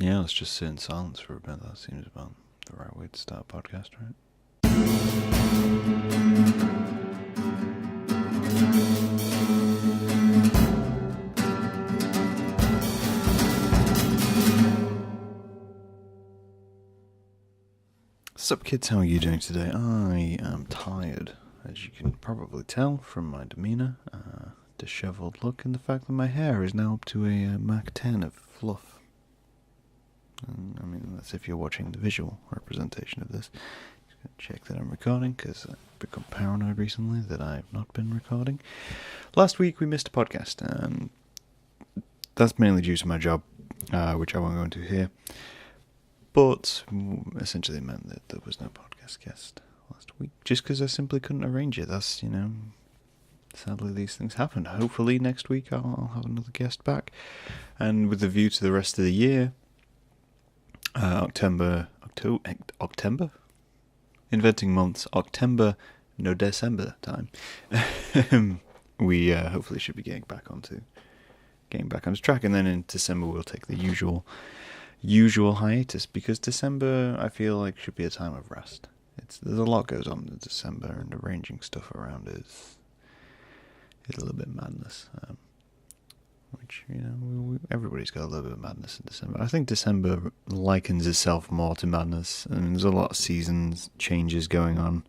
Yeah, let's just sit in silence for a bit. That seems about the right way to start a podcast, right? What's up, kids? How are you doing today? I am tired, as you can probably tell from my demeanour, dishevelled look, and the fact that my hair is now up to a Mach 10 of fluff. And, I mean, that's if you're watching the visual representation of this. Just gonna check that I'm recording, because I've become paranoid recently that I've not been recording. Last week we missed a podcast, and that's mainly due to my job, which I won't go into here. But essentially meant that there was no podcast guest last week, just because I simply couldn't arrange it. That's, sadly these things happen. Hopefully next week I'll have another guest back. And with the view to the rest of the year, October? Inventing months, October, no December time. We hopefully should be getting back onto track, and then in December we'll take the usual hiatus, because December I feel like should be a time of rest. There's a lot goes on in December, and arranging stuff around is a little bit madness. Which everybody's got a little bit of madness in December. I think December likens itself more to madness, and there's a lot of seasons changes going on.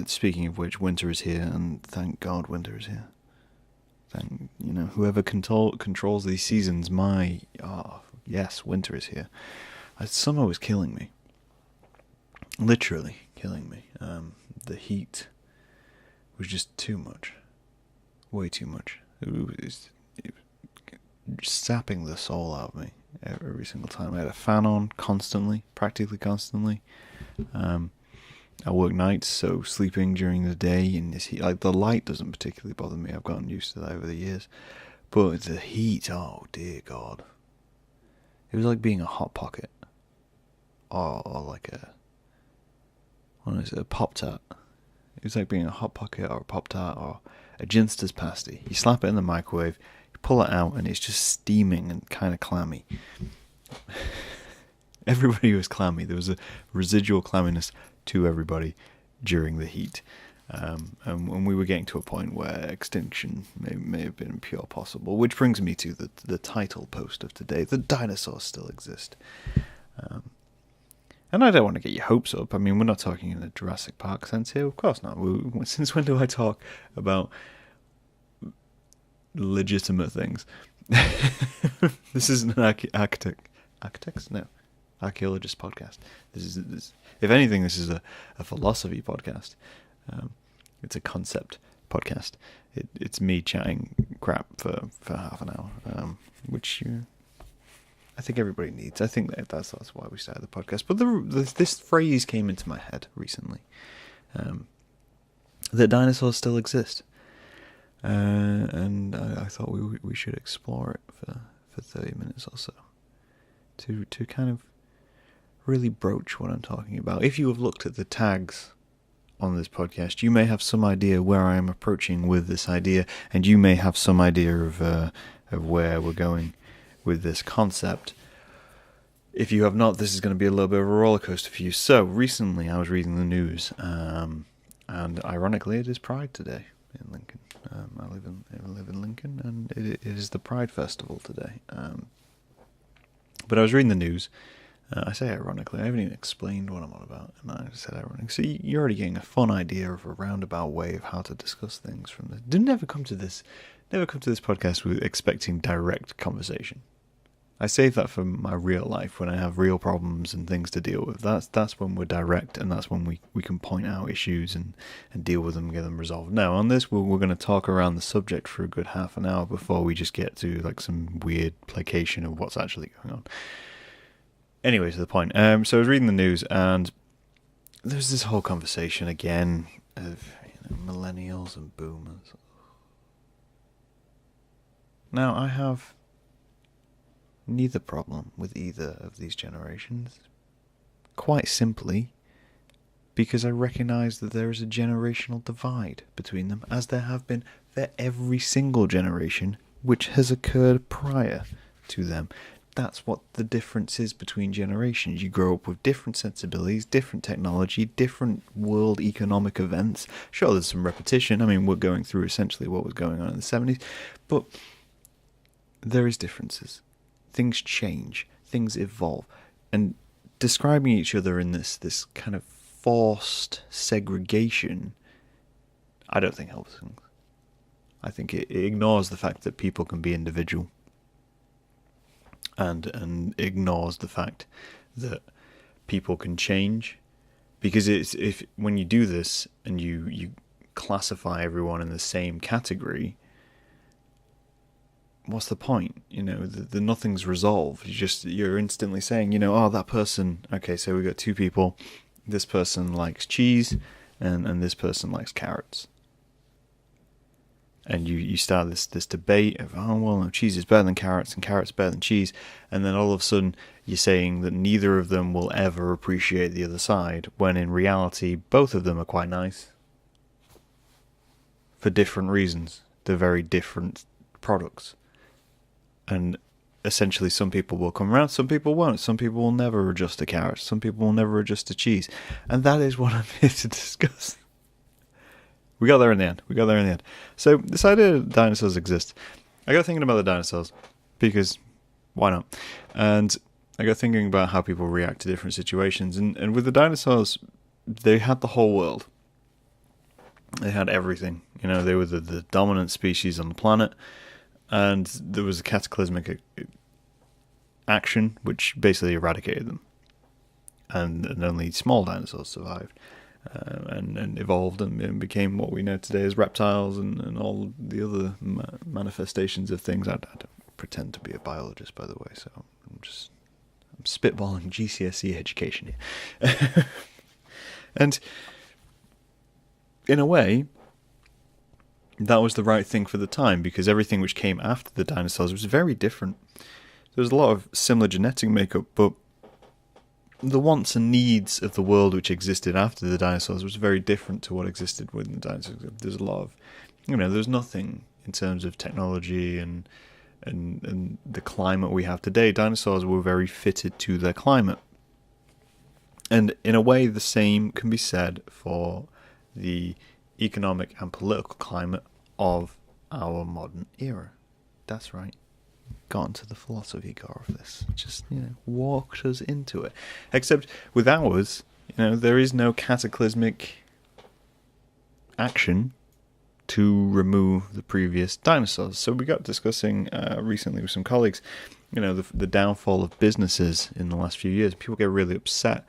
Speaking of which, winter is here, and thank God winter is here. Whoever controls these seasons, yes, winter is here. Summer was killing me. Literally killing me. The heat was just too much. Way too much. It was sapping the soul out of me every single time. I had a fan on practically constantly. I work nights, so sleeping during the day in this heat, the light doesn't particularly bother me. I've gotten used to that over the years. But the heat, oh dear God. It was like being a Hot Pocket. Or like a Pop-Tart. It was like being a Hot Pocket or a Pop-Tart or a Ginster's pasty. You slap it in the microwave, you pull it out, and it's just steaming and kind of clammy. Everybody was clammy. There was a residual clamminess to everybody during the heat. And we were getting to a point where extinction may have been pure possible, which brings me to the title post of today: the dinosaurs still exist. And I don't want to get your hopes up. I mean, we're not talking in a Jurassic Park sense here. Of course not. Since when do I talk about legitimate things? This isn't an archaeologist podcast. This, if anything, this is a philosophy podcast. It's a concept podcast. It's me chatting crap for half an hour, which I think everybody needs. I think that's why we started the podcast. But this phrase came into my head recently, that dinosaurs still exist, and I thought we should explore it for 30 minutes or so, to kind of really broach what I'm talking about. If you have looked at the tags on this podcast, you may have some idea where I am approaching with this idea, and you may have some idea of where we're going with this concept. If you have not, this is going to be a little bit of a roller coaster for you. So recently I was reading the news, and ironically it is Pride today in Lincoln. I live in Lincoln, and it is the Pride Festival today. But I was reading the news. I say ironically, I haven't even explained what I'm on about, and I said ironic. So you're already getting a fun idea of a roundabout way of how to discuss things from this. Never come to this podcast with expecting direct conversation. I save that for my real life, when I have real problems and things to deal with. That's when we're direct, and that's when we can point out issues and deal with them and get them resolved. Now, on this, we're going to talk around the subject for a good half an hour before we just get to like some weird placation of what's actually going on. Anyway, to the point. So I was reading the news, and there's this whole conversation again of millennials and boomers. Now, I have neither problem with either of these generations, quite simply because I recognise that there is a generational divide between them, as there have been for every single generation which has occurred prior to them. that's what the difference is between generations. You grow up with different sensibilities, different technology, different world economic events. Sure, there's some repetition. I mean, we're going through essentially what was going on in the 70s, but there is differences. Things change, things evolve, and describing each other in this kind of forced segregation, I don't think helps things. I think it ignores the fact that people can be individual, and ignores the fact that people can change, because if when you do this and you classify everyone in the same category, what's the point? The nothing's resolved. You're instantly saying, oh, that person, okay, so we got two people, this person likes cheese and this person likes carrots. And you start this debate of, oh, well, no, cheese is better than carrots and carrots better than cheese. And then all of a sudden you're saying that neither of them will ever appreciate the other side, when in reality both of them are quite nice. For different reasons. They're very different products. And essentially some people will come around, some people won't. Some people will never adjust to carrots. Some people will never adjust to cheese. And that is what I'm here to discuss. We got there in the end. So this idea that dinosaurs exist, I got thinking about the dinosaurs, because why not? And I got thinking about how people react to different situations. And with the dinosaurs, they had the whole world. They had everything. They were the dominant species on the planet. And there was a cataclysmic action which basically eradicated them. And only small dinosaurs survived. And evolved and became what we know today as reptiles and all the other manifestations of things. I don't pretend to be a biologist, by the way, so I'm spitballing GCSE education here. And in a way, that was the right thing for the time, because everything which came after the dinosaurs was very different. There was a lot of similar genetic makeup, but the wants and needs of the world which existed after the dinosaurs was very different to what existed within the dinosaurs. There's a lot of, there's nothing in terms of technology and the climate we have today. Dinosaurs were very fitted to their climate. And in a way, the same can be said for the economic and political climate of our modern era. That's right. Got into the philosophy car of this. Just, walked us into it. Except with ours, there is no cataclysmic action to remove the previous dinosaurs. So we got discussing recently with some colleagues, the downfall of businesses in the last few years. People get really upset.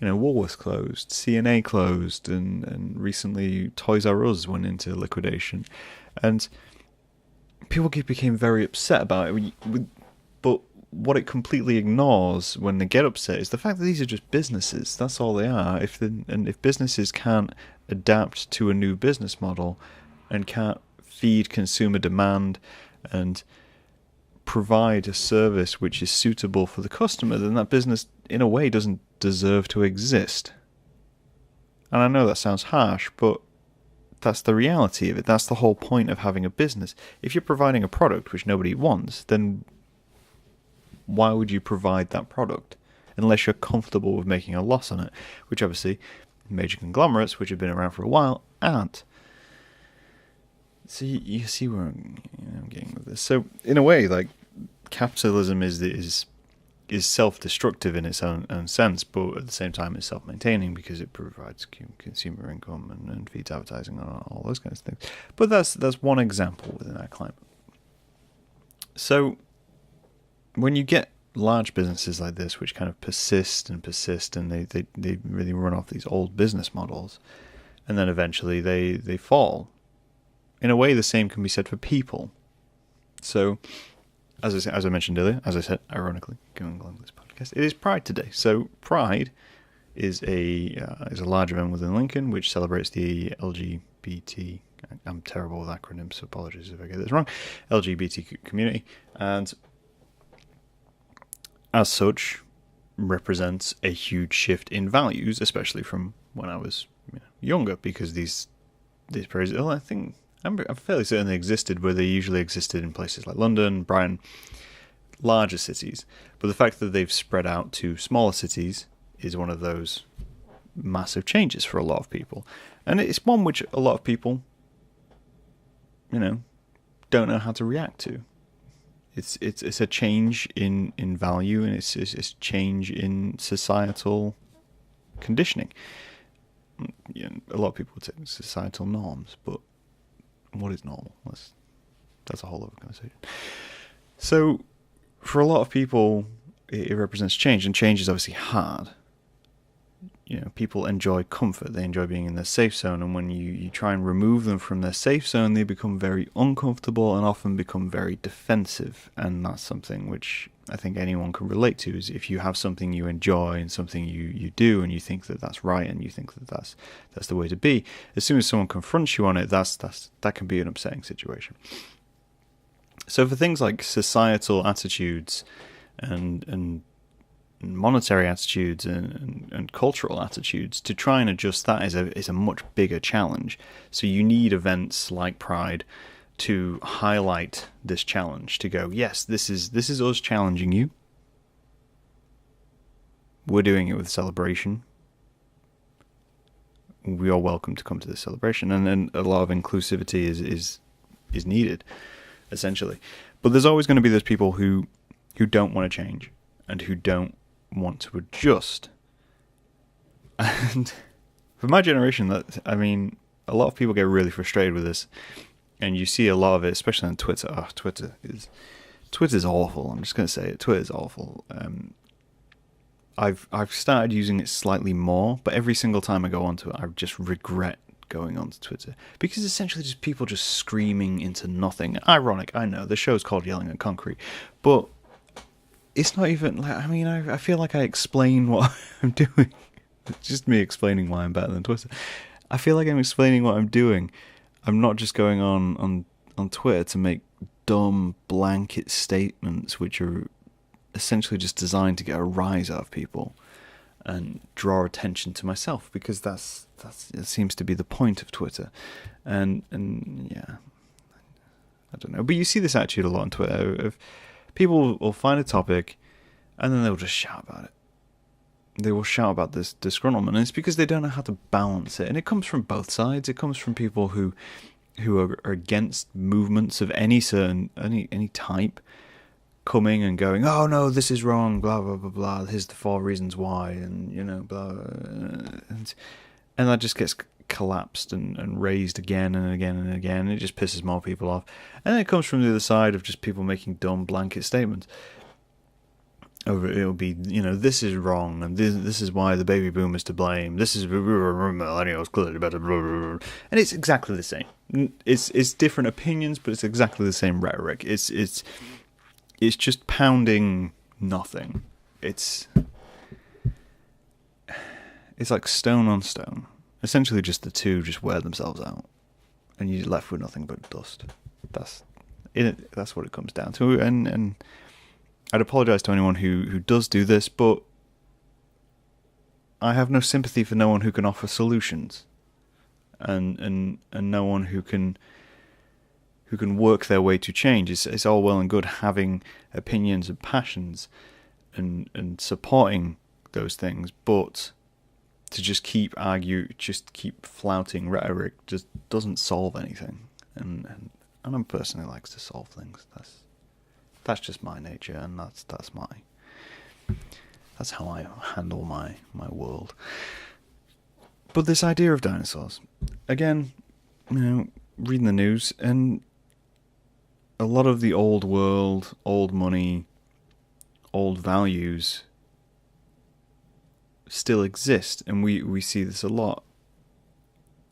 Woolworths closed, CNA closed, and recently Toys R Us went into liquidation. And people became very upset about it. But what it completely ignores when they get upset is the fact that these are just businesses. That's all they are. If businesses can't adapt to a new business model and can't feed consumer demand and provide a service which is suitable for the customer, then that business, in a way, doesn't deserve to exist. And I know that sounds harsh, but that's the reality of it. That's the whole point of having a business. If you're providing a product which nobody wants, then why would you provide that product? Unless you're comfortable with making a loss on it, which obviously major conglomerates, which have been around for a while, aren't. So you see where I'm getting with this. So in a way, like, capitalism is self-destructive in its own sense, but at the same time it's self-maintaining because it provides consumer income and feeds advertising and all those kinds of things. But that's one example within our climate. So when you get large businesses like this which kind of persist and they really run off these old business models, and then eventually they fall. In a way, the same can be said for people. So as I mentioned earlier, as I said, ironically, going along this podcast, it is Pride today. So Pride is a large event within Lincoln which celebrates the LGBT. I'm terrible with acronyms, so apologies if I get this wrong. LGBT community, and as such, represents a huge shift in values, especially from when I was younger, because these parades. Well, I think I'm fairly certain they existed, but they usually existed in places like London, Brighton, larger cities. But the fact that they've spread out to smaller cities is one of those massive changes for a lot of people. And it's one which a lot of people, don't know how to react to. It's a change in value, and it's a change in societal conditioning. A lot of people would say societal norms, but what is normal? That's a whole other conversation. So, for a lot of people, it represents change, and change is obviously hard. People enjoy comfort. They enjoy being in their safe zone, and when you try and remove them from their safe zone, they become very uncomfortable and often become very defensive. And that's something which I think anyone can relate to, is if you have something you enjoy and something you do, and you think that that's right, and you think that that's the way to be, as soon as someone confronts you on it, that can be an upsetting situation. So for things like societal attitudes and monetary attitudes and cultural attitudes, to try and adjust that is a much bigger challenge. So you need events like Pride to highlight this challenge, to go, yes, this is us challenging you. We're doing it with celebration. We are welcome to come to this celebration, and then a lot of inclusivity is needed, essentially. But there's always going to be those people who don't want to change and who don't want to adjust. And for my generation, a lot of people get really frustrated with this, and you see a lot of it, especially on Twitter. Oh, Twitter's awful. I'm just going to say it. Twitter's awful. I've started using it slightly more, but every single time I go onto it, I just regret going onto Twitter, because it's essentially just people just screaming into nothing. Ironic, I know, the show's called Yelling at Concrete, but it's not even I feel like I explain what I'm doing. It's just me explaining why I'm better than Twitter. I feel like I'm explaining what I'm doing. I'm not just going on Twitter to make dumb blanket statements which are essentially just designed to get a rise out of people and draw attention to myself, because it seems to be the point of Twitter. And yeah, I don't know. But you see this attitude a lot on Twitter of people will find a topic and then they'll just shout about it. They will shout about this disgruntlement, and it's because they don't know how to balance it. And it comes from both sides. It comes from people who are against movements of any type, coming and going, oh no, this is wrong, blah blah blah blah, here's the 4 reasons why, and blah, and that just gets collapsed and raised again and again and again, and it just pisses more people off. And then it comes from the other side of just people making dumb blanket statements. It'll be, this is wrong, and this is why the baby boomers to blame, this is millennials clearly better, and it's exactly the same. It's different opinions, but it's exactly the same rhetoric. It's just pounding nothing. It's like stone on stone. Essentially, just the two just wear themselves out, and you're left with nothing but dust. That's what it comes down to. And I'd apologise to anyone who does do this, but I have no sympathy for no one who can offer solutions, and no one who can work their way to change. It's all well and good having opinions and passions and supporting those things, but to just keep flouting rhetoric just doesn't solve anything. And I'm a person who likes to solve things. That's just my nature, and that's how I handle my world. But this idea of dinosaurs, again, reading the news, and a lot of the old world, old money, old values still exist, and we see this a lot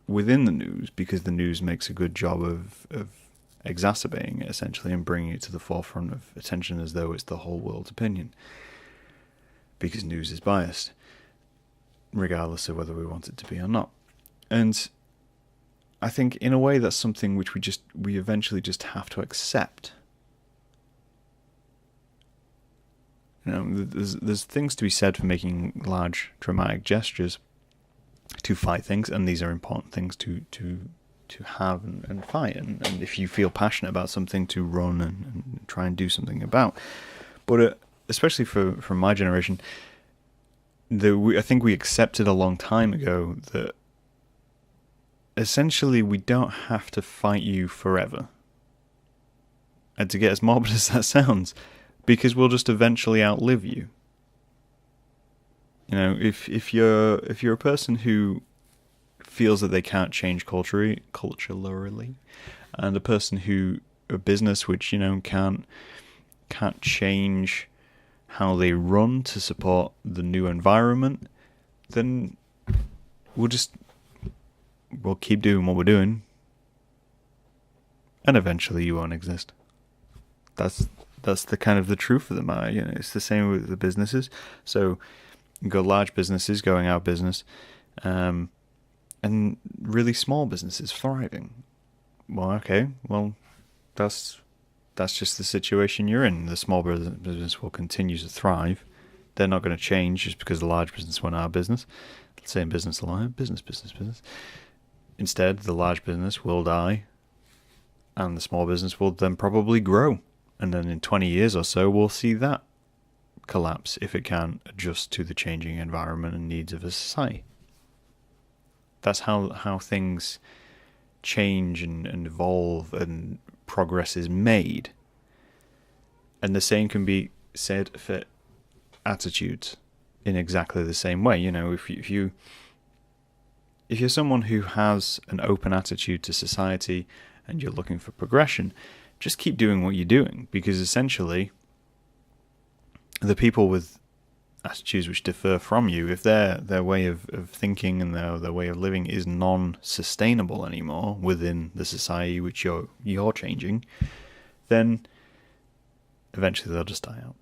within the news, because the news makes a good job of exacerbating it, essentially, and bringing it to the forefront of attention as though it's the whole world's opinion, because news is biased, regardless of whether we want it to be or not. And I think in a way that's something which we eventually just have to accept. There's things to be said for making large dramatic gestures to fight things, and these are important things to have and fight, and if you feel passionate about something, to run and try and do something about. But especially from my generation, I think we accepted a long time ago that essentially we don't have to fight you forever. And to get as morbid as that sounds, because we'll just eventually outlive you. You know, if you're a person who feels that they can't change culturally, and a business which, you know, can't change how they run to support the new environment, then we'll keep doing what we're doing, and eventually you won't exist. That's the kind of the truth of the matter. You know, it's the same with the businesses. So you've got large businesses going out of business, and really small businesses thriving. Well, okay, that's just the situation you're in. The small business will continue to thrive. They're not going to change just because the large business went out of business. Same business line, business. Instead, the large business will die, and the small business will then probably grow. And then in 20 years or so, we'll see that collapse if it can't adjust to the changing environment and needs of a society. That's how things change and evolve and progress is made. And the same can be said for attitudes in exactly the same way. You know, if you're someone who has an open attitude to society and you're looking for progression, just keep doing what you're doing, because essentially the people with attitudes which differ from you, if their way of thinking and their way of living is non-sustainable anymore within the society which you're changing, then eventually they'll just die out.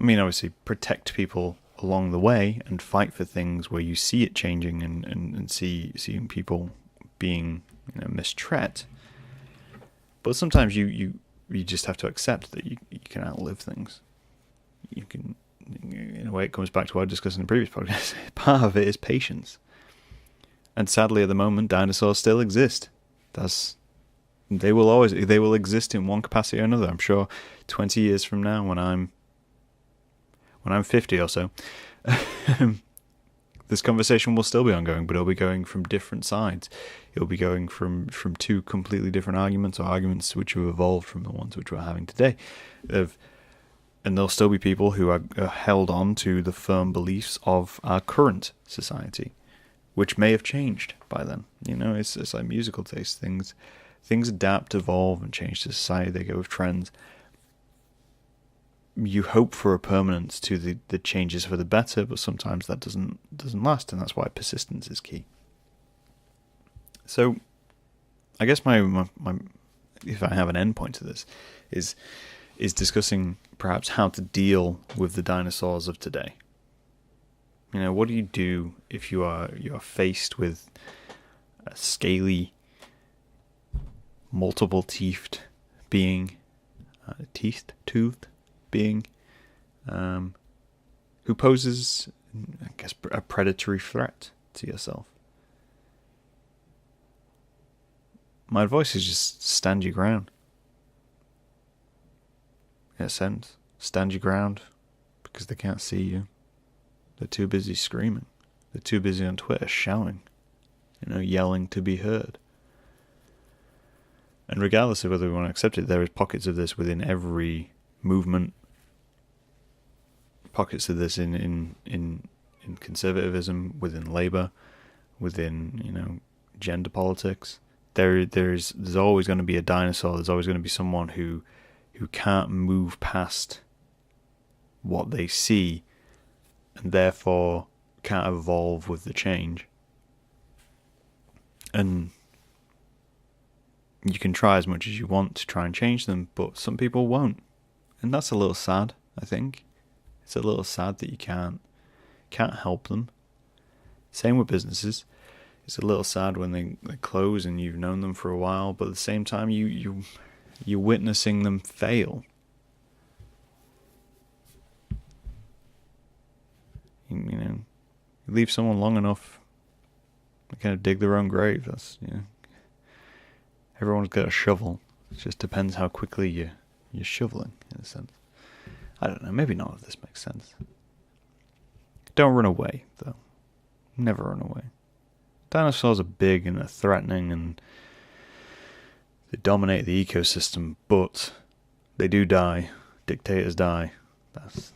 I mean, obviously, protect people along the way and fight for things where you see it changing and seeing people being, you know, mistreated. But sometimes you just have to accept that you can outlive things. You can, in a way, it comes back to what I discussed in the previous podcast. Part of it is patience. And sadly, at the moment, dinosaurs still exist. They will exist in one capacity or another. I'm sure 20 years from now, when I'm 50 or so, this conversation will still be ongoing, but it'll be going from different sides. It'll be going from two completely different arguments, or arguments which have evolved from the ones which we're having today. And there'll still be people who are held on to the firm beliefs of our current society, which may have changed by then. You know, it's like musical taste. Things adapt, evolve, and change to society. They go with trends. You hope for a permanence to the changes for the better, but sometimes that doesn't last, and that's why persistence is key. So, I guess my if I have an end point to this, is discussing perhaps how to deal with the dinosaurs of today. You know, what do you do if you are faced with a scaly, multiple teethed being, toothed being, who poses, I guess, a predatory threat to yourself? My advice is just stand your ground. In a sense, stand your ground, because they can't see you. They're too busy screaming. They're too busy on Twitter shouting, yelling to be heard. And regardless of whether we want to accept it, there is pockets of this within every movement. Pockets of this in conservatism, within Labour, within gender politics. There's always going to be a dinosaur. There's always going to be someone who can't move past what they see, and therefore can't evolve with the change. And you can try as much as you want to try and change them, but some people won't. And that's a little sad, I think. It's a little sad that you can't help them. Same with businesses. It's a little sad when they close and you've known them for a while, but at the same time you're witnessing them fail. You leave someone long enough, they kind of dig their own grave. That's everyone's got a shovel. It just depends how quickly you're shoveling, in a sense. I don't know, maybe none of this makes sense. Don't run away, though. Never run away. Dinosaurs are big and they're threatening and they dominate the ecosystem, but they do die. Dictators die. That's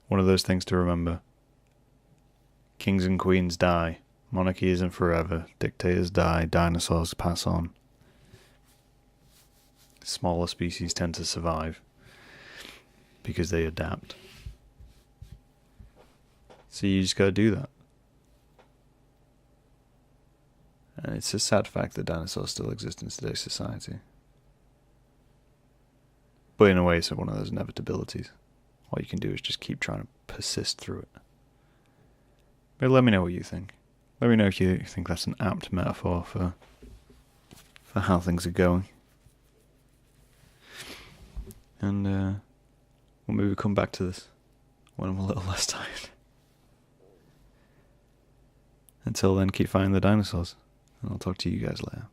one of those things to remember. Kings and queens die. Monarchy isn't forever. Dictators die. Dinosaurs pass on. Smaller species tend to survive because they adapt. So you just gotta do that. And it's a sad fact that dinosaurs still exist in today's society. But in a way, it's one of those inevitabilities. All you can do is just keep trying to persist through it. But let me know what you think. Let me know if you think that's an apt metaphor for how things are going. And we'll maybe come back to this when I'm a little less tired. Until then, keep finding the dinosaurs. And I'll talk to you guys later.